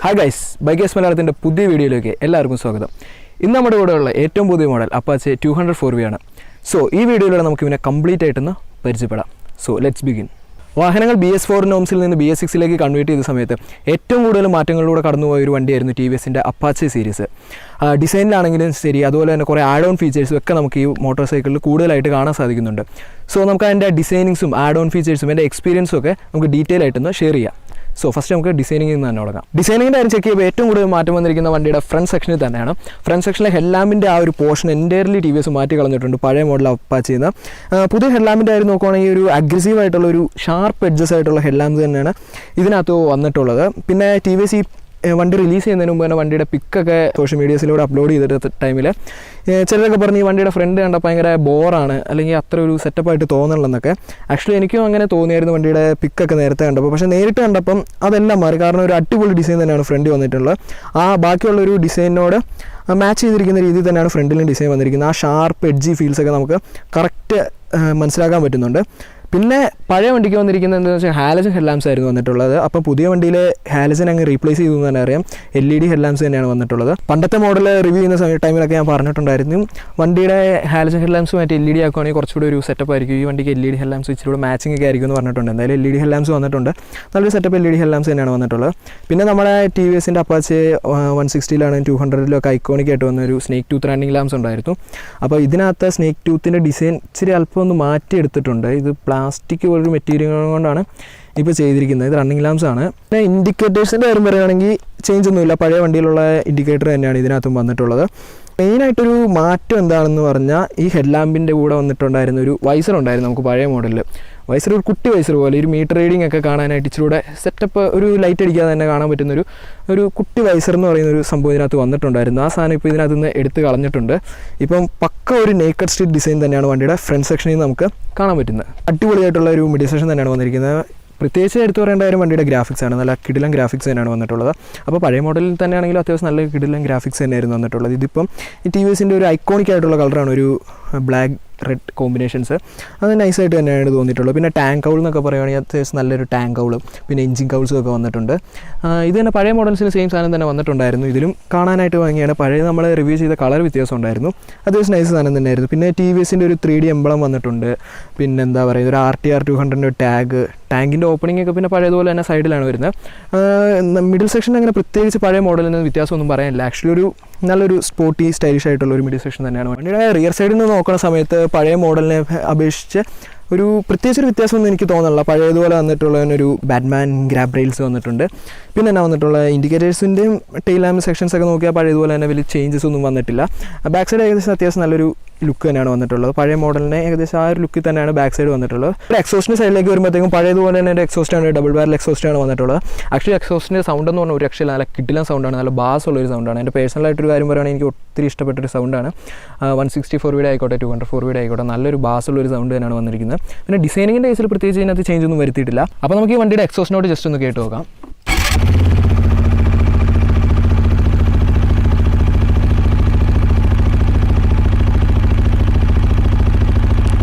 Hi guys, Bikers മലയാളത്തിൻ്റെ പുതിയ വീഡിയോയിലേക്ക് എല്ലാവർക്കും സ്വാഗതം. ഇന്ന് നമ്മുടെ കൂടെയുള്ള ഏറ്റവും പുതിയ മോഡൽ അപ്പാച്ചെ 204V ആണ്. സോ ഈ വീഡിയോയിലൂടെ നമുക്ക് ഇവനെ കംപ്ലീറ്റ് ആയിട്ടൊന്ന് പരിചയപ്പെടാം. So let's begin. വാഹനങ്ങൾ BS4 നോംസിൽ നിന്ന് BS6ലേക്ക് കൺവേർട്ട് ചെയ്ത സമയത്ത് ഏറ്റവും കൂടുതൽ മാറ്റങ്ങളിലൂടെ കടന്നുപോയ ഒരു വണ്ടിയായിരുന്നു TVSൻ്റെ അപ്പാച്ചെ സീരീസ്. ഡിസൈനിലാണെങ്കിലും ശരി, അതുപോലെ തന്നെ കുറേ ആഡ് ഓൺ ഫീച്ചേഴ്സും ഒക്കെ നമുക്ക് ഈ മോട്ടോർ സൈക്കിളിൽ കൂടുതലായിട്ട് കാണാൻ സാധിക്കുന്നുണ്ട്. സോ നമുക്ക് അതിൻ്റെ ഡിസൈനിങ്സും ആഡ് ഓൺ ഫീച്ചേഴ്സും എൻ്റെ എക്സ്പീരിയൻസും ഒക്കെ നമുക്ക് ഡീറ്റെയിൽ ആയിട്ടൊന്ന് ഷെയർ ചെയ്യാം. സോ ഫസ്റ്റ് നമുക്ക് ഡിസൈനിങ്ങിൽ നിന്ന് തന്നെ തുടങ്ങാം. ഡിസൈനിങ്ങിൻ്റെ കാര്യം ചെക്ക് ചെയ്യുമ്പോൾ ഏറ്റവും കൂടുതൽ മാറ്റം വന്നിരിക്കുന്ന വണ്ടിയുടെ ഫ്രണ്ട് സെക്ഷനിൽ തന്നെയാണ്. ഫ്രണ്ട് സെക്ഷനിലെ ഹെഡ്ലാമ്പിൻ്റെ ആ ഒരു പോർഷൻ എൻറ്റയർലി TVS മാറ്റി കളഞ്ഞിട്ടുണ്ട് പഴയ മോഡൽ അപ്പാച്ചെ ചെയ്യുന്ന. പുതിയ ഹെഡ്ലാമ്പിൻ്റെ കാര്യം നോക്കുകയാണെങ്കിൽ ഒരു അഗ്രസീവ് ആയിട്ടുള്ള ഒരു ഷാർപ്പ് എഡ്ജസ് ആയിട്ടുള്ള ഹെഡ്ലാമ്പ് തന്നെയാണ് ഇതിനകത്ത് വന്നിട്ടുള്ളത്. പിന്നെ TVS ഈ വണ്ടി റിലീസ് ചെയ്യുന്നതിന് മുമ്പ് തന്നെ വണ്ടിയുടെ പിക്കൊക്കെ സോഷ്യൽ മീഡിയസിലൂടെ അപ്ലോഡ് ചെയ്തിട്ട് ടൈമിൽ ചിലരൊക്കെ പറഞ്ഞ് ഈ വണ്ടിയുടെ ഫ്രണ്ട് കണ്ടപ്പോൾ ഭയങ്കര ബോറാണ്, അല്ലെങ്കിൽ അത്ര ഒരു സെറ്റപ്പായിട്ട് തോന്നണമെന്നൊക്കെ. ആക്ച്വലി എനിക്കും അങ്ങനെ തോന്നിയായിരുന്നു വണ്ടിയുടെ പിക്കൊക്കെ നേരത്തെ കണ്ടപ്പോൾ. പക്ഷേ നേരിട്ട് കണ്ടപ്പം അതെല്ലാം മാറി. കാരണം ഒരു അടിപൊളി ഡിസൈൻ തന്നെയാണ് ഫ്രണ്ട് വന്നിട്ടുള്ളത്. ആ ബാക്കിയുള്ള ഒരു ഡിസൈനിനോട് മാച്ച് ചെയ്തിരിക്കുന്ന രീതിയിൽ തന്നെയാണ് ഫ്രണ്ടിലും ഡിസൈൻ വന്നിരിക്കുന്നത്. ആ ഷാർപ്പ് എഡ്ജി ഫീൽസൊക്കെ നമുക്ക് കറക്റ്റ് മനസ്സിലാക്കാൻ പറ്റുന്നുണ്ട്. പിന്നെ പഴയ വണ്ടിക്ക് വന്നിരിക്കുന്നത് എന്താണെന്ന് വെച്ചാൽ ഹാലജൻ ഹെഡ്ലാംപ്സ് ആയിരുന്നു വന്നിട്ടുള്ളത്. അപ്പം പുതിയ വണ്ടിയിൽ ഹാലജൻ അങ്ങ് റീപ്ലേസ് ചെയ്തു എന്ന് തന്നെ അറിയാം. LED ഹെഡ്ലാംപ്സ് തന്നെയാണ് വന്നിട്ടുള്ളത്. പണ്ടത്തെ മോഡൽ റിവ്യൂ ചെയ്യുന്ന ടൈമിലൊക്കെ ഞാൻ പറഞ്ഞിട്ടുണ്ടായിരുന്നു, വണ്ടിയുടെ ഹാലജൻ ഹെഡ്ലാംപ്സ് മറ്റേ LED ആക്കുകയാണെങ്കിൽ കുറച്ചുകൂടി ഒരു സെറ്റപ്പ് ആയിരിക്കും. ഈ വണ്ടിക്ക് LED ഹെഡ്ലാംപ്സ് ഇച്ചിരി മാച്ചിങ് ഒക്കെ ആയിരിക്കും എന്ന് പറഞ്ഞിട്ടുണ്ട്. എന്തായാലും LED ഹെഡ്ലാംപ്സ് വന്നിട്ടുണ്ട്. നല്ലൊരു സെറ്റപ്പ് LED ഹെഡ്ലാംപ്സ് തന്നെയാണ് വന്നിട്ടുള്ളത്. പിന്നെ നമ്മുടെ TVSൻ്റെ അപ്പാച്ചെ 160 200 ഐക്കോണിക് ആയിട്ട് വന്ന ഒരു സ്നേക്ക് ടൂത്ത് റണ്ണിങ് ലാംപ്സ് ഉണ്ടായിരുന്നു. അപ്പോൾ ഇതിനകത്ത് സ്നേക്ക് ടൂത്തിൻ്റെ ഡിസൈൻ ഇച്ചിരി അല്പം ഒന്ന് മാറ്റിയെടുത്തിട്ടുണ്ട്. ഇത് പ്ലാസ്റ്റിക് പോലൊരു മെറ്റീരിയൽ കൊണ്ടാണ് ഇപ്പോൾ ചെയ്തിരിക്കുന്നത്. ഇത് റണ്ണിങ് ലാംപ്സ് ആണ്. പിന്നെ ഇൻഡിക്കേറ്റേഴ്സിൻ്റെ കാര്യം പറയുകയാണെങ്കിൽ ചേഞ്ച് ഒന്നുമില്ല, പഴയ വണ്ടിയിലുള്ള ഇൻഡിക്കേറ്റർ തന്നെയാണ് ഇതിനകത്തും വന്നിട്ടുള്ളത്. മെയിനായിട്ടൊരു മാറ്റം എന്താണെന്ന് പറഞ്ഞാൽ ഈ ഹെഡ്ലാമ്പിൻ്റെ കൂടെ വന്നിട്ടുണ്ടായിരുന്ന ഒരു വൈസർ ഉണ്ടായിരുന്നു നമുക്ക് പഴയ മോഡലിൽ. വൈസർ ഒരു കുട്ടി വൈസർ പോലെ, ഒരു മീറ്റർ റീഡിംഗ് ഒക്കെ കാണാനായിട്ട് ഇച്ചിലൂടെ സെറ്റപ്പ്, ഒരു ലൈറ്റ് അടിക്കാതെ തന്നെ കാണാൻ പറ്റുന്ന ഒരു കുട്ടി വൈസർ എന്ന് പറയുന്ന ഒരു സംഭവം ഇതിനകത്ത് വന്നിട്ടുണ്ടായിരുന്നു. ആ സാധനം ഇപ്പോൾ ഇതിനകത്ത് നിന്ന് എടുത്ത് കളഞ്ഞിട്ടുണ്ട്. ഇപ്പം പക്ക ഒരു നേക്കഡ് സ്ട്രീറ്റ് ഡിസൈൻ തന്നെയാണ് വണ്ടിയുടെ ഫ്രണ്ട് സെക്ഷനിൽ നിന്ന് നമുക്ക് കാണാൻ പറ്റുന്നത്. അടിപൊളിയായിട്ടുള്ള ഒരു മിഡിൽ സെക്ഷൻ തന്നെയാണ് വന്നിരിക്കുന്നത്. പ്രത്യേകിച്ച് എടുത്തു പറയേണ്ട കാര്യം വണ്ടിയുടെ ഗ്രാഫിക്സ് ആണ്. നല്ല കിടിലൻ ഗ്രാഫിക്സ് തന്നെയാണ് വന്നിട്ടുള്ളത്. അപ്പോൾ പഴയ മോഡലിൽ തന്നെയാണെങ്കിലും അത്യാവശ്യം നല്ല കിടിലൻ ഗ്രാഫിക്സ് തന്നെയായിരുന്നു വന്നിട്ടുള്ളത്. ഇതിപ്പം ഈ TVSൻ്റെ ഒരു ഐക്കോണിക് ആയിട്ടുള്ള കളറാണ്, ഒരു ബ്ലാക്ക് റെഡ് കോമ്പിനേഷൻസ്. അത് നൈസായിട്ട് തന്നെയാണ് തോന്നിയിട്ടുള്ളത്. പിന്നെ ടാങ്ക് കൗൾ എന്നൊക്കെ പറയുകയാണെങ്കിൽ അത്യാവശ്യം നല്ലൊരു ടാങ്ക് കൗളും പിന്നെ എഞ്ചിൻ കൗൾസും ഒക്കെ വന്നിട്ടുണ്ട്. ഇത് തന്നെ പഴയ മോഡൽസിൽ സെയിം സാധനം തന്നെ വന്നിട്ടുണ്ടായിരുന്നു. ഇതിലും കാണാനായിട്ട് ഭംഗിയാണ്. പഴയ നമ്മൾ റിവ്യൂ ചെയ്ത കളർ വ്യത്യാസം ഉണ്ടായിരുന്നു. അത്യാവശ്യം നൈസ് സാധനം തന്നെയായിരുന്നു. പിന്നെ TVSൻ്റെ ഒരു 3D എംബ്ലം വന്നിട്ടുണ്ട്. പിന്നെ എന്താ പറയുക, ഒരു RTR 200 ടാങ്കിൻ്റെ ഓപ്പണിംഗ് ഒക്കെ പിന്നെ പഴയതുപോലെ തന്നെ സൈഡിലാണ് വരുന്നത്. മിഡിൽ സെക്ഷൻ അങ്ങനെ പ്രത്യേകിച്ച് പഴയ മോഡലിൽ നിന്ന് വ്യത്യാസമൊന്നും പറയാനില്ല. ആക്ച്വലി ഒരു നല്ലൊരു സ്പോർട്ടി സ്റ്റൈലിഷ് ആയിട്ടുള്ള ഒരു മിഡിൽ സെക്ഷൻ തന്നെയാണ്. വണ്ടിയുടെ റിയർ സൈഡിൽ നിന്ന് നോക്കുന്ന സമയത്ത് പഴയ മോഡലിനെ അപേക്ഷിച്ച് ഒരു പ്രത്യേകിച്ചൊരു വ്യത്യാസമൊന്നും എനിക്ക് തോന്നുന്നില്ല. പഴയതുപോലെ വന്നിട്ടുള്ളതിനൊരു ബാറ്റ്മാൻ ഗ്രാബ് റെയിൽസ് വന്നിട്ടുണ്ട്. പിന്നെ എന്നാ വന്നിട്ടുള്ള ഇൻഡിക്കേറ്റേഴ്സിൻ്റെയും ടെയിൽ ലാമ്പ് സെക്ഷൻസ് ഒക്കെ നോക്കിയാൽ പഴയതുപോലെ തന്നെ വലിയ ചേഞ്ചസ് ഒന്നും വന്നിട്ടില്ല. ബാക്ക് സൈഡ് ഏകദേശം അത്യാവശ്യം നല്ലൊരു ലുക്ക് തന്നെയാണ് വന്നിട്ടുള്ളത്. പഴയ മോഡലിനെ ഏകദേശം ആ ഒരു ലുക്കിൽ തന്നെയാണ് ബാക്ക് സൈഡ് വന്നിട്ടുള്ളത്. എക്സോസ്റ്റിൻ്റെ സൈഡിലേക്ക് വരുമ്പോഴത്തേക്കും പഴയതുപോലെ തന്നെ എൻ്റെ എക്സോസ്റ്റാണ്, ഡബിൾ ബാരൽ എക്സോസ്റ്റാണ് വന്നിട്ടുള്ളത്. ആക്ച്വലി എക്സോസ്റ്റിൻ്റെ സൗണ്ട് എന്ന് പറഞ്ഞാൽ ഒരു രക്ഷയില്ല, നല്ല കിടിലൻ സൗണ്ടാണ്, നല്ല ബാസ് ഉള്ളൊരു സൗണ്ടാണ്. എൻ്റെ പേഴ്സണലായിട്ടൊരു കാര്യം പറയുകയാണെങ്കിൽ എനിക്ക് ഒത്തിരി ഇഷ്ടപ്പെട്ടൊരു സൗണ്ടാണ്. 164V ആയിക്കോട്ടെ 204V ആയിക്കോട്ടെ നല്ലൊരു ബാസ് ഉള്ളൊരു സൗണ്ട് തന്നെയാണ് വന്നിരിക്കുന്നത്. പിന്നെ ഡിസൈനിങ്ങിൻ്റെ കേസിൽ പ്രത്യേകിച്ച് ഇതിനകത്ത് ചേഞ്ച് ഒന്നും വരുത്തിയിട്ടില്ല. അപ്പോൾ നമുക്ക് ഈ വണ്ടിയുടെ എക്സോസ്റ്റിനോട് ജസ്റ്റ് ഒന്ന് കേട്ട് നോക്കാം.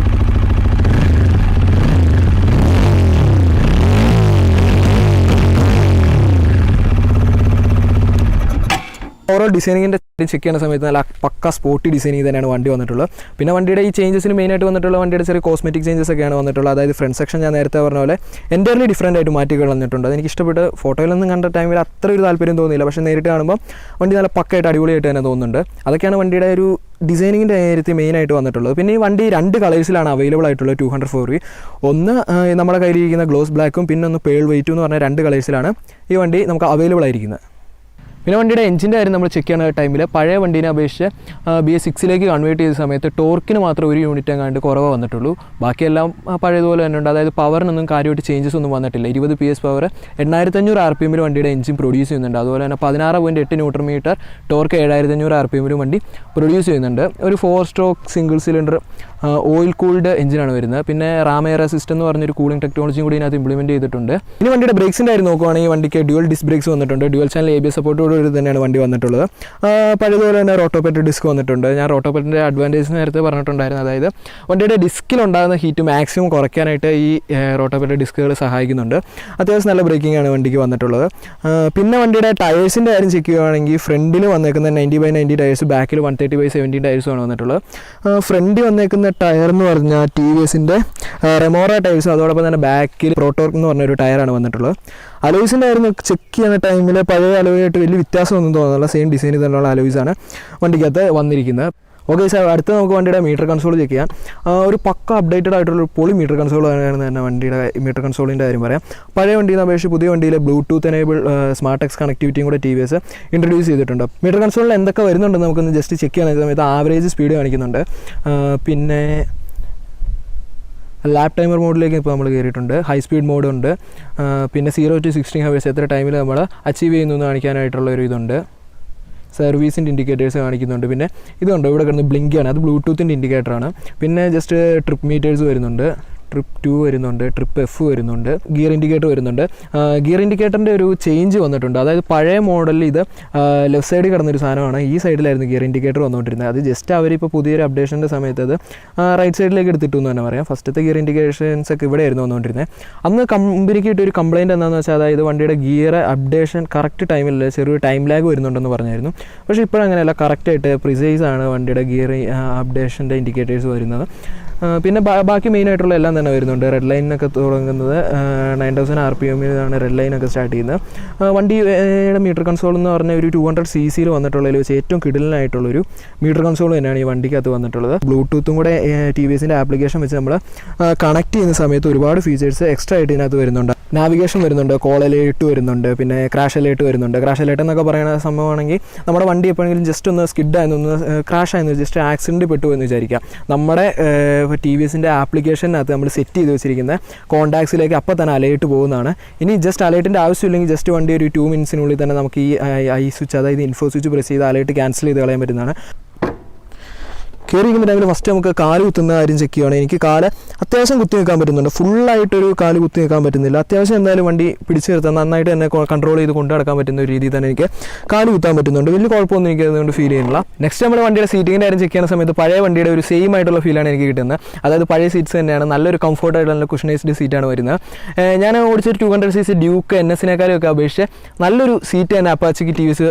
ഓവറോൾ ഡിസൈനിങ്ങിൻ്റെ ചെക്ക് ചെയ്യുന്ന സമയത്ത് നല്ല പക്ക സ്പോർട്ടി ഡിസൈനിങ് തന്നെയാണ് വണ്ടി വന്നിട്ടുള്ളത്. പിന്നെ വണ്ടിയുടെ ഈ ചേഞ്ചസിന് മെയിനായിട്ട് വന്നിട്ടുള്ള വണ്ടിയുടെ ചെറിയ കോസ്മെറ്റിക് ചേഞ്ചസ് ഒക്കെയാണ് വന്നിട്ടുള്ളത്. അതായത് ഫ്രണ്ട് സെക്ഷൻ ഞാൻ നേരത്തെ പറഞ്ഞ പോലെ എൻ്റയർലി ഡിഫറൻ്റ് ആയിട്ട് മാറ്റി കളഞ്ഞിട്ടുണ്ട്. അതെനിക്ക് ഇഷ്ടപ്പെട്ട് ഫോട്ടോയിലൊന്നും കണ്ട ടൈമിൽ അത്ര ഒരു താല്പര്യം തോന്നിയില്ല. പക്ഷേ നേരിട്ട് കാണുമ്പോൾ വണ്ടി നല്ല പക്കയായിട്ട് അടിപൊളിയായിട്ട് തന്നെ തോന്നുന്നുണ്ട്. അതൊക്കെയാണ് വണ്ടിയുടെ ഒരു ഡിസൈനിങ്ങിൻ്റെ കാര്യത്തിൽ മെയിനായിട്ട് വന്നിട്ടുള്ളത്. പിന്നെ ഈ വണ്ടി 2 കളേഴ്സിലാണ് അവൈലബിൾ ആയിട്ടുള്ളത് 204V. ഒന്ന് നമ്മുടെ കയ്യിലിരിക്കുന്ന ഗ്ലോസ് ബ്ലാക്കും പിന്നെ ഒന്ന് പേൾ വൈറ്റും എന്ന് പറഞ്ഞ 2 കളേഴ്സിലാണ് ഈ വണ്ടി നമുക്ക് അവൈലബിൾ ആയിരിക്കുന്നത്. പിന്നെ വണ്ടിയുടെ എഞ്ചിൻ്റെ കാര്യം നമ്മൾ ചെക്ക് ചെയ്യുന്ന ടൈമിൽ പഴയ വണ്ടീനെ അപേക്ഷിച്ച് BS6 കൺവേർട്ട് ചെയ്ത സമയത്ത് ടോർക്കിന് മാത്രം 1 യൂണിറ്റ് എങ്ങാണ്ട് കുറവ് വന്നിട്ടുള്ളൂ. ബാക്കിയെല്ലാം പഴയതുപോലെ തന്നെ ഉണ്ട്. അതായത് പവറിനൊന്നും കാര്യമായിട്ട് ചേഞ്ചസ് ഒന്നും വന്നിട്ടില്ല. 20 PS പവർ 8500 RPM വണ്ടിയുടെ എഞ്ചിൻ പ്രൊഡ്യൂസ് ചെയ്യുന്നുണ്ട്. അതുപോലെ തന്നെ 16.8 Nm ടോർക്ക് 7500 RPM വണ്ടി പ്രൊഡ്യൂസ് ചെയ്യുന്നുണ്ട്. ഒരു 4 stroke single cylinder oil cooled എഞ്ചിനാണ് വരുന്നത്. പിന്നെ റാം എയർ അസിസ്റ്റ് എന്ന് പറഞ്ഞൊരു കൂളിംഗ് ടെക്നോളജിയും കൂടി ഇതിനകത്ത് ഇംപ്ലിമെൻറ്റ് ചെയ്തിട്ടുണ്ട്. ഇനി വണ്ടിയുടെ ബ്രേക്സിൻ്റെ കാര്യം നോക്കുകയാണെങ്കിൽ വണ്ടിക്ക് ഡ്യുവൽ ഡിസ്ക് ബ്രേക്സ് വന്നിട്ടുണ്ട്. ഡ്യുവൽ ചാനൽ ABS സപ്പോർട്ടോട് തന്നെയാണ് വണ്ടി വന്നിട്ടുള്ളത്. പഴയതുപോലെ തന്നെ റോട്ടോപെറ്റ് ഡിസ്ക് വന്നിട്ടുണ്ട്. ഞാൻ റോട്ടോപെറ്റിൻ്റെ അഡ്വാൻറ്റേജ് നേരത്തെ പറഞ്ഞിട്ടുണ്ടായിരുന്നു. അതായത് വണ്ടിയുടെ ഡിസ്കിലുണ്ടാകുന്ന ഹീറ്റ് മാക്സിമം കുറയ്ക്കാനായിട്ട് ഈ റോട്ടോപെറ്റ് ഡിസ്കുകൾ സഹായിക്കുന്നുണ്ട്. അത്യാവശ്യം നല്ല ബ്രേക്കിംഗ് ആണ് വണ്ടിക്ക് വന്നിട്ടുള്ളത്. പിന്നെ വണ്ടിയുടെ ടയേഴ്സിൻ്റെ കാര്യം ചെക്ക് ചെയ്യുകയാണെങ്കിൽ ഫ്രണ്ടിൽ വന്നേക്കുന്ന 90/90 ടയേഴ്സ്, ബാക്കിൽ 130/70 ടയേഴ്സുമാണ് വന്നിട്ടുള്ളത്. ഫ്രണ്ടിൽ വന്നേക്കുന്ന ടയർ എന്ന് പറഞ്ഞാൽ TVSൻ്റെ റെമോറ ടയേഴ്സും അതോടൊപ്പം തന്നെ ബാക്കിൽ പ്രോട്ടോർക്ക് എന്ന് പറഞ്ഞൊരു ടയറാണ് വന്നിട്ടുള്ളത്. അലോയ്സിൻ്റെ ആയിരുന്നു ചെക്ക് ചെയ്യുന്ന ടൈമിൽ പഴയ അലോയായിട്ട് വലിയ വ്യത്യാസമൊന്നും തോന്നുന്നില്ല. സെയിം ഡിസൈനിൽ തന്നെയുള്ള അലോയ്സാണ് വണ്ടിക്കകത്ത് വന്നിരിക്കുന്നത്. ഓക്കെ സാർ, അടുത്ത നമുക്ക് വണ്ടിയുടെ മീറ്റർ കൺസോൾ ചെക്ക് ചെയ്യാം. ഒരു പക്ക അപ്ഡേറ്റഡ് ആയിട്ടുള്ള ഒരു പൊളി മീറ്റർ കൺസോൾ ആണ് തന്നെ വണ്ടിയുടെ മീറ്റർ കൺസോളിൻ്റെ കാര്യം പറയാം. പഴയ വണ്ടിയിൽ അപേക്ഷിച്ച് പുതിയ വണ്ടിയിൽ ബ്ലൂടൂത്ത് എനേബിൾ സ്മാർട്ട് എക്സ് കണക്ടിവിറ്റിയും കൂടെ TVS ഇൻട്രൊഡ്യൂസ് ചെയ്തിട്ടുണ്ട്. മീറ്റർ കൺസോളിൽ എന്തൊക്കെ വരുന്നുണ്ടെന്ന് നമുക്കൊന്ന് ജസ്റ്റ് ചെക്ക് ചെയ്യുന്ന സമയത്ത് ആവറേജ് സ്പീഡ് കാണിക്കുന്നുണ്ട്. പിന്നെ ലാപ്പ് ടൈമർ മോഡിലേക്ക് ഇപ്പോൾ നമ്മൾ കയറിയിട്ടുണ്ട്. ഹൈ സ്പീഡ് മോഡുണ്ട്. പിന്നെ 0 to 60 ഹവേഴ്സ് എത്ര ടൈമിൽ നമ്മൾ അച്ചീവ് ചെയ്യുന്നു എന്ന് കാണിക്കാനായിട്ടുള്ള ഒരു ഇതുണ്ട്. സർവീസിൻ്റെ ഇൻഡിക്കേറ്റേഴ്സ് കാണിക്കുന്നുണ്ട്. പിന്നെ ഇതുണ്ട്, ഇവിടെ കിടന്ന് ബ്ലിങ്കാണ്, അത് ബ്ലൂടൂത്തിൻ്റെ ഇൻഡിക്കേറ്ററാണ്. പിന്നെ ജസ്റ്റ് ട്രിപ്പ് മീറ്റേഴ്സ് വരുന്നുണ്ട്. ട്രിപ്പ് 2 വരുന്നുണ്ട്, ട്രിപ്പ് F വരുന്നുണ്ട്, ഗിയർ ഇൻഡിക്കേറ്റർ വരുന്നുണ്ട്. ഗിയർ ഇൻഡിക്കേറ്ററിൻ്റെ ഒരു ചേഞ്ച് വന്നിട്ടുണ്ട്. അതായത് പഴയ മോഡലിൽ ഇത് ലെഫ്റ്റ് സൈഡിൽ കിടന്നൊരു സാധനമാണ്. ഈ സൈഡിലായിരുന്നു ഗിയർ ഇൻഡിക്കേറ്റർ വന്നുകൊണ്ടിരുന്നത്. അത് ജസ്റ്റ് അവരിപ്പോൾ പുതിയൊരു അപ്ഡേഷൻ്റെ സമയത്ത് അത് റൈറ്റ് സൈഡിലേക്ക് എടുത്തിട്ടു എന്ന് തന്നെ പറയാം. ഫസ്റ്റത്തെ ഗിയർ ഇൻഡിക്കേഷൻസ് ഒക്കെ ഇവിടെ ആയിരുന്നു വന്നുകൊണ്ടിരുന്നത്. അന്ന് കമ്പനിക്ക് കിട്ടിയൊരു കംപ്ലയിൻറ്റ് എന്താണെന്ന് വെച്ചാൽ അതായത് വണ്ടിയുടെ ഗിയർ അപ്ഡേഷൻ കറക്റ്റ് ടൈമിൽ ചെറിയൊരു ടൈം ലാഗ് വരുന്നുണ്ടെന്ന് പറഞ്ഞായിരുന്നു. പക്ഷേ ഇപ്പോഴങ്ങനെയല്ല, കറക്റ്റായിട്ട് പ്രിസൈസ് ആണ് വണ്ടിയുടെ ഗിയർ അപ്ഡേഷൻ്റെ ഇൻഡിക്കേറ്റേഴ്സ് വരുന്നത്. പിന്നെ ബാക്കി മെയിനായിട്ടുള്ള എല്ലാം തന്നെ വരുന്നുണ്ട്. റെഡ് ലൈനൊക്കെ തുടങ്ങുന്നത് 9000 RPM റെഡ് ലൈനൊക്കെ സ്റ്റാർട്ട് ചെയ്യുന്നത്. വണ്ടിയുടെ മീറ്റർ കൺസോൾ എന്ന് പറഞ്ഞാൽ ഒരു 200cc വന്നിട്ടുള്ളതിൽ വെച്ച് ഏറ്റവും കിടിലനായിട്ടുള്ളൊരു മീറ്റർ കൺസോൾ തന്നെയാണ് ഈ വണ്ടിക്കകത്ത് വന്നിട്ടുള്ളത്. ബ്ലൂടൂത്തും കൂടെ TVSൻ്റെ ആപ്ലിക്കേഷൻ വെച്ച് നമ്മൾ കണക്ട് ചെയ്യുന്ന സമയത്ത് ഒരുപാട് ഫീച്ചേഴ്സ് എക്സ്ട്രാ ആയിട്ട് ഇതിനകത്ത് വരുന്നുണ്ട്. നാവിഗേഷൻ വരുന്നുണ്ട്, കോൾ അലേർട്ട് വരുന്നുണ്ട്, പിന്നെ ക്രാഷ് അലേർട്ട് വരുന്നുണ്ട്. ക്രാഷ് അലേർട്ട് എന്നൊക്കെ പറയുന്ന സംഭവമാണെങ്കിൽ നമ്മുടെ വണ്ടി എപ്പോഴെങ്കിലും ജസ്റ്റ് ഒന്ന് സ്കിഡ് ആയെന്ന് ക്രാഷ് ആയെന്ന് ജസ്റ്റ് ആക്സിഡൻറ്റ് പെട്ടു എന്ന് വിചാരിക്കാം. നമ്മുടെ TVSൻ്റെ ആപ്ലിക്കേഷനകത്ത് നമ്മൾ സെറ്റ് ചെയ്ത് വെച്ചിരിക്കുന്ന കോൺടാക്ട്സിലേക്ക് അപ്പോൾ തന്നെ അലേർട്ട് പോകുന്നതാണ്. ഇനി ജസ്റ്റ് അലേർട്ടിൻ്റെ ആവശ്യമില്ലെങ്കിൽ ജസ്റ്റ് വണ്ടി ഒരു 2 മിനിറ്റ്സിനുള്ളിൽ തന്നെ നമുക്ക് ഈ ഐ സ്വിച്ച്, അതായത് ഇൻഫോ സ്വിച്ച് പ്രസ് ചെയ്ത് അലേർട്ട് ക്യാൻസൽ ചെയ്ത് കളയാൻ പറ്റുന്നതാണ്. കയറിയിരിക്കുന്ന ടൈമിൽ ഫസ്റ്റ് നമുക്ക് കാല് കുത്തുന്ന കാര്യം ചെക്ക് ചെയ്യുകയാണ്. എനിക്ക് കാല് അത്യാവശ്യം കുത്തി നിൽക്കാൻ പറ്റുന്നുണ്ട്. ഫുള്ളായിട്ടൊരു കാല് കുത്തി നിൽക്കാൻ പറ്റുന്നില്ല. അത്യാവശ്യം എന്തായാലും വണ്ടി പിടിച്ച് നിർത്താൻ നന്നായിട്ട് തന്നെ കൺട്രോൾ ചെയ്ത് കൊണ്ടു നടക്കാൻ പറ്റുന്ന ഒരു രീതിയിൽ തന്നെ എനിക്ക് കാല് കുത്താൻ പറ്റുന്നുണ്ട്. വലിയ കുഴപ്പമൊന്നും എനിക്ക് അതുകൊണ്ട് ഫീൽ ചെയ്യുന്നില്ല. നെക്സ്റ്റ് നമ്മൾ വണ്ടിയുടെ സീറ്റിങ്ങിൻ്റെ കാര്യം ചെക്ക് ചെയ്യുന്ന സമയത്ത് പഴയ വണ്ടിയുടെ ഒരു സെയിം ആയിട്ടുള്ള ഫീലാണ് എനിക്ക് കിട്ടുന്നത്. അതായത് പഴയ സീറ്റ്സ് തന്നെയാണ്, നല്ലൊരു കംഫർട്ടായിട്ടുള്ള നല്ല കുഷനൈസ്ഡ് സീറ്റാണ് വരുന്നത്. ഞാൻ ഓടിച്ചൊരു 200cc ഡ്യൂക്ക് NS-നേക്കാളൊക്കെ അപേക്ഷിച്ച് നല്ലൊരു സീറ്റ് തന്നെ അപ്പാച്ചിക്ക് TVS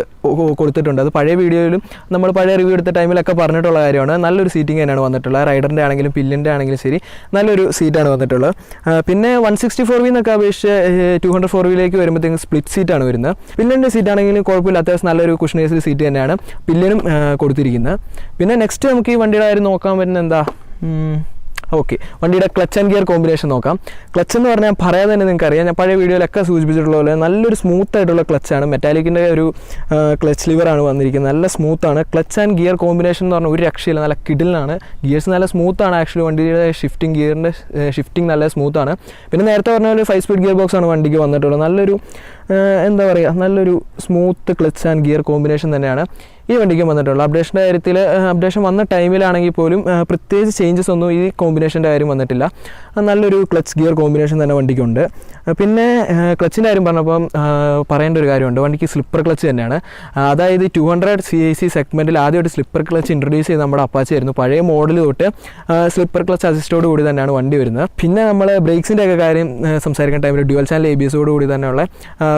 കൊടുത്തിട്ടുണ്ട്. അത് പഴയ വീഡിയോയിലും നമ്മൾ പഴയ റിവ്യൂ എടുത്ത ടൈമിലൊക്കെ പറഞ്ഞിട്ടുള്ള കാര്യമാണ്. നല്ലൊരു സീറ്റിംഗ് തന്നെയാണ് വന്നിട്ടുള്ളത്. റൈഡറിൻ്റെ ആണെങ്കിലും പില്ലിൻ്റെ ആണെങ്കിലും ശരി നല്ലൊരു സീറ്റാണ് വന്നിട്ടുള്ളത്. പിന്നെ 164V എന്നൊക്കെ അപേക്ഷിച്ച് 204Vയിലേക്ക് വരുമ്പോഴത്തേക്കും സ്പ്ലിറ്റ് സീറ്റാണ് വരുന്നത്. പില്ലിൻ്റെ സീറ്റാണെങ്കിലും കുഴപ്പമില്ല, അത്യാവശ്യം നല്ലൊരു കുഷനൈസ്ഡ് സീറ്റ് തന്നെയാണ് പില്ലിനും കൊടുത്തിരിക്കുന്നത്. പിന്നെ നെക്സ്റ്റ് നമുക്ക് ഈ വണ്ടിയുടെ കാര്യം നോക്കാൻ പറ്റുന്നത് എന്താ, ഓക്കെ, വണ്ടിയുടെ ക്ലച്ച് ആൻഡ് ഗിയർ കോമ്പിനേഷൻ നോക്കാം. ക്ലച്ച് എന്ന് പറഞ്ഞാൽ പറയാതെ തന്നെ നിങ്ങൾക്ക് അറിയാം, ഞാൻ പഴയ വീഡിയോയിലൊക്കെ സൂചിപ്പിച്ചിട്ടുള്ള പോലെ നല്ലൊരു സ്മൂത്ത് ആയിട്ടുള്ള ക്ലച്ചാണ്. മെറ്റാലിക്കിൻ്റെ ഒരു ക്ലച്ച് ലിവറാണ് വന്നിരിക്കുന്നത്. നല്ല സ്മൂത്താണ്. ക്ലച്ച് ആൻഡ് ഗിയർ കോമ്പിനേഷൻ എന്ന് പറഞ്ഞാൽ ഒരു രക്ഷയില്ല, നല്ല കിടിലാണ്. ഗിയേഴ്സ് നല്ല സ്മൂത്താണ്. ആക്ച്വലി വണ്ടിയുടെ ഗിയറിൻ്റെ ഷിഫ്റ്റിംഗ് നല്ല സ്മൂത്താണ്. പിന്നെ നേരത്തെ പറഞ്ഞ ഒരു 5 സ്പീഡ് ഗിയർ ബോക്സ് ആണ് വണ്ടിക്ക് വന്നിട്ടുള്ളത്. നല്ലൊരു എന്താ പറയുക, നല്ലൊരു smooth clutch and gear combination തന്നെയാണ് ഈ വണ്ടിക്ക് വന്നിട്ടുള്ളത്. അപ്ഡേഷൻ്റെ കാര്യത്തിൽ അപ്ഡേഷൻ വന്ന ടൈമിലാണെങ്കിൽ പോലും പ്രത്യേകിച്ച് ചേഞ്ചസ് ഒന്നും ഈ കോമ്പിനേഷൻ്റെ കാര്യം വന്നിട്ടില്ല. നല്ലൊരു ക്ലച്ച് ഗിയർ കോമ്പിനേഷൻ തന്നെ വണ്ടിക്കുണ്ട്. പിന്നെ ക്ലച്ചിൻ്റെ കാര്യം പറഞ്ഞപ്പം പറയേണ്ട ഒരു കാര്യമുണ്ട്, വണ്ടിക്ക് സ്ലിപ്പർ ക്ലച്ച് തന്നെയാണ്. അതായത് 200cc സെഗ്മെൻറ്റിൽ ആദ്യമായിട്ട് സ്ലിപ്പർ ക്ലച്ച് ഇൻട്രൊഡ്യൂസ് ചെയ്ത് നമ്മുടെ അപ്പാച്ചി ആയിരുന്നു. പഴയ മോഡൽ തൊട്ട് സ്ലിപ്പർ ക്ലച്ച് അസിസ്റ്റോട് കൂടി തന്നെയാണ് വണ്ടി വരുന്നത്. പിന്നെ നമ്മൾ ബ്രേക്സിൻ്റെ ഒക്കെ കാര്യം സംസാരിക്കുന്ന ടൈമിൽ ഡ്യുവൽ ചാനൽ ABS കൂടി തന്നെയുള്ള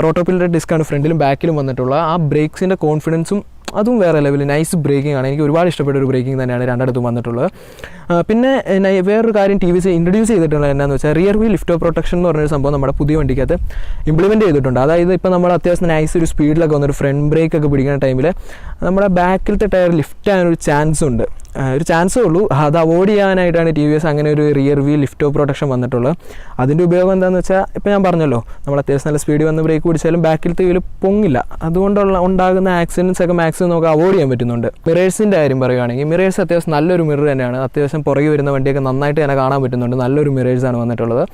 റോട്ടോപില്ലർ ഡിസ്ക്കാണ് ഫ്രണ്ടിലും ബാക്കിലും വന്നിട്ടുള്ളത്. ആ ബ്രേക്സിൻ്റെ കോൺഫിഡൻസും അതും വേറെ ലെവൽ നൈസ് ബ്രേക്കിംഗ് ആണ്. എനിക്ക് ഒരുപാട് ഇഷ്ടപ്പെട്ട ഒരു ബ്രേക്കിംഗ് തന്നെയാണ് രണ്ടിടത്തും വന്നിട്ടുള്ളത്. പിന്നെ വേറൊരു കാര്യം ടി വി എസ് ഇൻട്രൊഡ്യൂസ് ചെയ്തിട്ടുള്ളത് എന്താണെന്ന് വെച്ചാൽ rear wheel lift of protection എന്ന് പറഞ്ഞൊരു സംഭവം നമ്മുടെ പുതിയ വണ്ടിക്കകത്ത് ഇംപ്ലിമെൻറ്റ് ചെയ്തിട്ടുണ്ട്. അതായത് ഇപ്പോൾ നമ്മൾ അത്യാവശ്യം നൈസ് ഒരു സ്പീഡിലൊക്കെ വന്നൊരു ഫ്രണ്ട് ബ്രേക്ക് ഒക്കെ പിടിക്കുന്ന ടൈമിൽ നമ്മുടെ ബാക്കിലത്തെ ടയർ ലിഫ്റ്റ് ആകാനൊരു ചാൻസ് ഉണ്ട്, ഒരു ചാൻസേ ഉള്ളൂ. അത് അവോയ്ഡ് ചെയ്യാനായിട്ടാണ് ടി വി എസ് അങ്ങനെ ഒരു rear wheel lift of protection വന്നിട്ടുള്ളത്. അതിൻ്റെ ഉപയോഗം എന്താണെന്ന് വെച്ചാൽ ഇപ്പോൾ ഞാൻ പറഞ്ഞല്ലോ, നമ്മൾ അത്യാവശ്യം നല്ല സ്പീഡിൽ വന്ന് ബ്രേക്ക് പിടിച്ചാലും ബാക്കിലത്തെ വീല് പൊങ്ങില്ല. ഉണ്ടാകുന്ന ആക്സിഡൻസ് ഒക്കെ മാക്സിമം നമുക്ക് അവോയ്ഡ് ചെയ്യാൻ പറ്റുന്നുണ്ട്. മിറേഴ്സിൻ്റെ കാര്യം പറയുകയാണെങ്കിൽ മിറേഴ്സ് അത്യാവശ്യം നല്ലൊരു മിറർ തന്നെയാണ്. അത്യാവശ്യം പുറകെ വരുന്ന വണ്ടിയൊക്കെ നന്നായിട്ട് തന്നെ കാണാൻ പറ്റുന്നുണ്ട്. നല്ലൊരു മിറേഴ്സാണ് വന്നിട്ടുള്ളത്.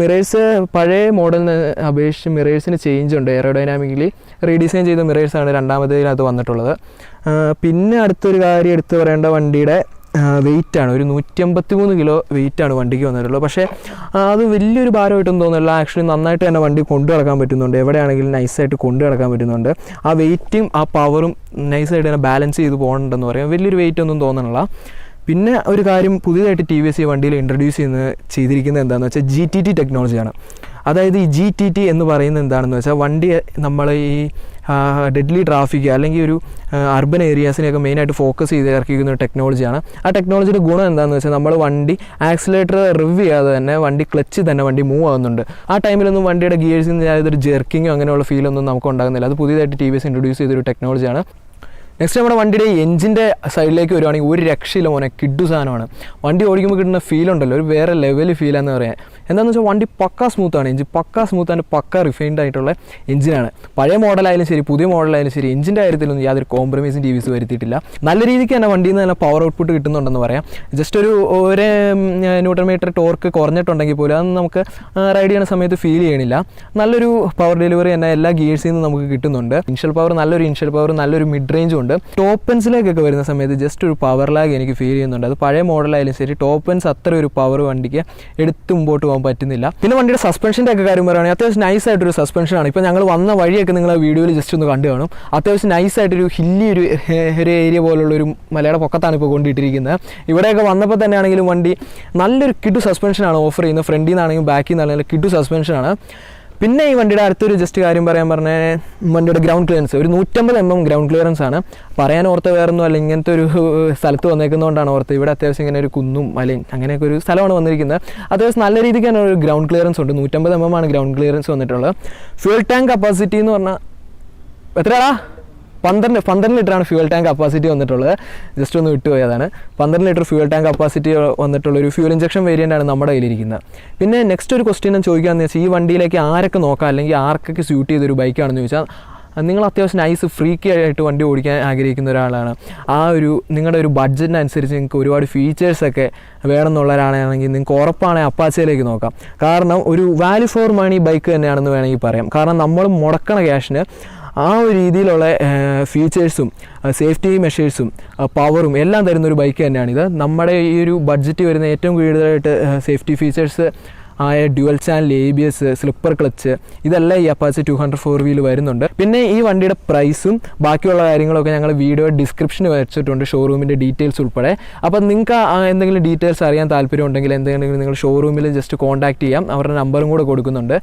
മിറേഴ്സ് പഴയ മോഡലിന് അപേക്ഷിച്ച് മിറേഴ്സിന് ചേഞ്ച് ഉണ്ട്. എയറോഡൈനാമിക്കലി റീഡിസൈൻ ചെയ്ത മിറേഴ്സാണ് രണ്ടാമത്തേതിനകത്ത് വന്നിട്ടുള്ളത്. പിന്നെ അടുത്തൊരു കാര്യം എടുത്തു പറയേണ്ട വണ്ടിയുടെ വെയിറ്റാണ്. ഒരു 153 കിലോ വെയിറ്റാണ് വണ്ടിക്ക് വന്നിട്ടുള്ളത്. പക്ഷേ അത് വലിയൊരു ഭാരമായിട്ടൊന്നും തോന്നുന്നില്ല. ആക്ച്വലി നന്നായിട്ട് തന്നെ വണ്ടി കൊണ്ടു നടക്കാൻ പറ്റുന്നുണ്ട്. എവിടെയാണെങ്കിലും നൈസായിട്ട് കൊണ്ടു നടക്കാൻ പറ്റുന്നുണ്ട്. ആ വെയിറ്റും ആ പവറും നൈസായിട്ട് തന്നെ ബാലൻസ് ചെയ്ത് പോകുന്നുണ്ടെന്ന് പറയാം. വലിയൊരു വെയിറ്റ് ഒന്നും തോന്നണില്ല. പിന്നെ ഒരു കാര്യം പുതിയതായിട്ട് ടി വി എസ് ഈ വണ്ടിയിൽ ഇൻട്രൊഡ്യൂസ് ചെയ്തിരിക്കുന്നത് എന്താണെന്ന് വെച്ചാൽ GTT ടെക്നോളജിയാണ്. അതായത് ഈ GTT എന്ന് പറയുന്നത് എന്താണെന്ന് വെച്ചാൽ വണ്ടി നമ്മൾ ഈ ഡെഡ്ലി ട്രാഫിക് അല്ലെങ്കിൽ ഒരു അർബൻ ഏരിയാസിനെയൊക്കെ മെയിനായിട്ട് ഫോക്കസ് ചെയ്ത് ഇറക്കിയിരിക്കുന്ന ഒരു ടെക്നോളജിയാണ്. ആ ടെക്നോളജിയുടെ ഗുണം എന്താണെന്ന് വെച്ചാൽ നമ്മൾ വണ്ടി ആക്സിലേറ്റർ റിവ് ചെയ്യാതെ തന്നെ വണ്ടി ക്ലച്ച് തന്നെ വണ്ടി മൂവ് ആകുന്നുണ്ട്. ആ ടൈമിലൊന്നും വണ്ടിയുടെ ഗിയേഴ്സിൽ നിന്ന് യാതൊരു ജെർക്കിങ്ങോ അങ്ങനെയുള്ള ഫീലൊന്നും നമുക്ക് ഉണ്ടാകുന്നില്ല. അത് പുതിയതായിട്ട് ടി വി എസ് ഇൻട്രൊഡ്യൂസ് ചെയ്തൊരു ടെക്നോളജിയാണ്. നെക്സ്റ്റ് നമ്മുടെ വണ്ടിയുടെ എഞ്ചിൻ്റെ സൈഡിലേക്ക് വരുവാണെങ്കിൽ ഒരു രക്ഷയില്ല മോനെ, കിഡു സാധനമാണ്. വണ്ടി ഓടിക്കുമ്പോൾ കിട്ടുന്ന ഫീലുണ്ടല്ലോ, ഒരു വേറെ ലെവൽ ഫീലാന്ന് പറയാൻ. എന്താണെന്ന് വെച്ചാൽ വണ്ടി പക്കാ സ്മൂത്താണ്. എഞ്ചിൻ പക്കാ സ്മൂത്താണ്, പക്കാ റിഫൈൻഡ് ആയിട്ടുള്ള എഞ്ചിനാണ്. പഴയ മോഡലായാലും ശരി പുതിയ മോഡലായാലും ശരി എഞ്ചിൻ്റെ കാര്യത്തിലൊന്നും യാതൊരു കോംപ്രമൈസും ടി വി എസ് വരുത്തിയിട്ടില്ല. നല്ല രീതിക്ക് തന്നെ വണ്ടിയിൽ നിന്ന് തന്നെ പവർ ഔട്ട്പുട്ട് കിട്ടുന്നുണ്ടെന്ന് പറയാം. ജസ്റ്റ് ഒരു ന്യൂട്ടൺ മീറ്റർ ടോർക്ക് കുറഞ്ഞിട്ടുണ്ടെങ്കിൽ പോലും അത് നമുക്ക് റൈഡ് ചെയ്യുന്ന സമയത്ത് ഫീൽ ചെയ്യണില്ല. നല്ലൊരു പവർ ഡെലിവറി തന്നെ എല്ലാ ഗിയേഴ്സിൽ നിന്നും നമുക്ക് കിട്ടുന്നുണ്ട്. നല്ലൊരു ഇൻഷ്യൽ പവർ, നല്ലൊരു മിഡ് റേഞ്ചും ഉണ്ട്. ടോപ്പ് എൻസിലേക്കൊക്കെ വരുന്ന സമയത്ത് ജസ്റ്റ് ഒരു പവർ ലാഗ് എനിക്ക് ഫീൽ ചെയ്യുന്നുണ്ട്. അത് പഴയ മോഡലായാലും ശരി ടോപ്പ് എൻസ് അത്ര ഒരു പവർ വണ്ടിക്ക് എടുത്ത് മുമ്പോട്ട് പോകാൻ പറ്റുന്നില്ല. പിന്നെ വണ്ടിയുടെ സസ്പെൻഷൻ്റെ ഒക്കെ കാര്യം പറയുകയാണെങ്കിൽ അത്യാവശ്യം നൈസായിട്ടൊരു സസ്പെൻഷനാണ്. ഇപ്പോൾ ഞങ്ങൾ വന്ന വഴിയൊക്കെ നിങ്ങൾ ആ വീഡിയോയിൽ ജസ്റ്റ് ഒന്ന് കണ്ടു കാണും. അത്യാവശ്യം നൈസായിട്ടൊരു ഹില്ലി ഒരു ഏരിയ പോലുള്ളൊരു മലയുടെ പൊക്കത്താണ് ഇപ്പോൾ കൊണ്ടിട്ടിരിക്കുന്നത്. ഇവിടെയൊക്കെ വന്നപ്പോൾ തന്നെ ആണെങ്കിലും വണ്ടി നല്ലൊരു കിഡു സസ്പെൻഷനാണ് ഓഫർ ചെയ്യുന്നത്. ഫ്രണ്ടിൽ നിന്നാണെങ്കിലും ബാക്കിൽ നിന്നാണെങ്കിലും കിഡു സസ്പെൻഷനാണ്. പിന്നെ ഈ വണ്ടിയുടെ അടുത്തൊരു ജസ്റ്റ് കാര്യം പറഞ്ഞാൽ വണ്ടിയുടെ ഗ്രൗണ്ട് ക്ലിയറൻസ് ഒരു 150 mm ഗ്രൗണ്ട് ക്ലിയറൻസ് ആണ്. പറയാൻ ഓർത്ത് വേറൊന്നും അല്ല, ഇങ്ങനത്തെ ഒരു സ്ഥലത്ത് വന്നേക്കുന്നതുകൊണ്ടാണ് ഓർത്ത്. ഇവിടെ അത്യാവശ്യം ഇങ്ങനെ ഒരു കുന്നും മലയും അങ്ങനെയൊക്കെ ഒരു സ്ഥലമാണ് വന്നിരിക്കുന്നത്. അത്യാവശ്യം നല്ല രീതിക്ക് തന്നെ ഒരു ഗ്രൗണ്ട് ക്ലിയറൻസ് ഉണ്ട്. 150 mm ആണ് ഗ്രൗണ്ട് ക്ലിയറൻസ് വന്നിട്ടുള്ളത്. ഫ്യൂൽ ടാങ്ക് കപ്പാസിറ്റി എന്ന് പറഞ്ഞാൽ എത്രയാടാ? 12 ലിറ്ററാണ് ഫ്യൂൽ ടാങ്ക് കപ്പാസിറ്റി വന്നിട്ടുള്ളത്. ജസ്റ്റ് ഒന്ന് വിട്ടുപോയതാണ്. 12 ലിറ്റർ ഫ്യൂൽ ടാങ്ക് കപ്പാസിറ്റി വന്നിട്ടുള്ള ഒരു ഫ്യൂൽ ഇഞ്ചക്ഷൻ വേരിയൻ്റാണ് നമ്മുടെ കയ്യിലിരിക്കുന്നത്. പിന്നെ നെക്സ്റ്റ് ഒരു ക്വസ്റ്റ്യൻ ഞാൻ ചോദിക്കുകയെന്ന് വെച്ചാൽ ഈ വണ്ടിയിലേക്ക് ആരൊക്കെ നോക്കാം അല്ലെങ്കിൽ ആർക്കൊക്കെ സ്യൂട്ട് ചെയ്തൊരു ബൈക്കാണെന്ന് ചോദിച്ചാൽ നിങ്ങൾ അത്യാവശ്യം നൈസ് ഫ്രീക്കി ആയിട്ട് വണ്ടി ഓടിക്കാൻ ആഗ്രഹിക്കുന്ന ഒരാളാണ്. നിങ്ങളുടെ ഒരു ബഡ്ജറ്റിനനുസരിച്ച് നിങ്ങൾക്ക് ഒരുപാട് ഫീച്ചേഴ്സൊക്കെ വേണമെന്നുള്ള ഒരാളാണെങ്കിൽ നിങ്ങൾക്ക് ഉറപ്പാണെങ്കിൽ അപ്പാച്ചയിലേക്ക് നോക്കാം. കാരണം ഒരു വാല്യൂ ഫോർ മണി ബൈക്ക് തന്നെയാണെന്ന് വേണമെങ്കിൽ പറയാം. കാരണം നമ്മൾ മുടക്കണ ക്യാഷിന് ആ ഒരു രീതിയിലുള്ള ഫീച്ചേഴ്സും സേഫ്റ്റി മെഷേഴ്സും പവറും എല്ലാം തരുന്നൊരു ബൈക്ക് തന്നെയാണിത്. നമ്മുടെ ഈ ഒരു ബഡ്ജറ്റ് വരുന്ന ഏറ്റവും കൂടുതലായിട്ട് സേഫ്റ്റി ഫീച്ചേഴ്സ് ആയ dual channel ABS, slipper clutch ഇതെല്ലാം ഈ അപ്പാച്ചെ 204 വീൽ വരുന്നുണ്ട്. പിന്നെ ഈ വണ്ടിയുടെ പ്രൈസും ബാക്കിയുള്ള കാര്യങ്ങളൊക്കെ ഞങ്ങൾ വീഡിയോ ഡിസ്ക്രിപ്ഷനിൽ വെച്ചിട്ടുണ്ട്, ഷോറൂമിൻ്റെ ഡീറ്റെയിൽസ് ഉൾപ്പെടെ. അപ്പോൾ നിങ്ങൾക്ക് എന്തെങ്കിലും ഡീറ്റെയിൽസ് അറിയാൻ താല്പര്യം ഉണ്ടെങ്കിൽ എന്തെങ്കിലും നിങ്ങൾ ഷോറൂമിൽ ജസ്റ്റ് കോൺടാക്ട് ചെയ്യാം. അവരുടെ നമ്പറും കൂടെ കൊടുക്കുന്നുണ്ട്.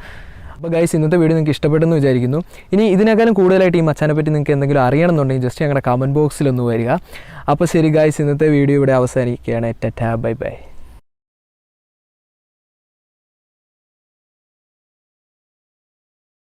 അപ്പോൾ ഗൈസ്, ഇന്നത്തെ വീഡിയോ നിങ്ങൾക്ക് ഇഷ്ടപ്പെട്ടെന്ന് വിചാരിക്കുന്നു. ഇനി ഇതിനേക്കാളും കൂടുതലായിട്ട് ഈ മച്ചാനെ പറ്റി നിങ്ങൾക്ക് എന്തെങ്കിലും അറിയണമെന്നുണ്ടെങ്കിൽ ജസ്റ്റ് ഞങ്ങളുടെ കമൻറ്റ് ബോക്സിലൊന്ന് വരിക. അപ്പോൾ ശരി ഗൈസ്, ഇന്നത്തെ വീഡിയോ ഇവിടെ അവസാനിക്കുകയാണ്. Tata, bye bye.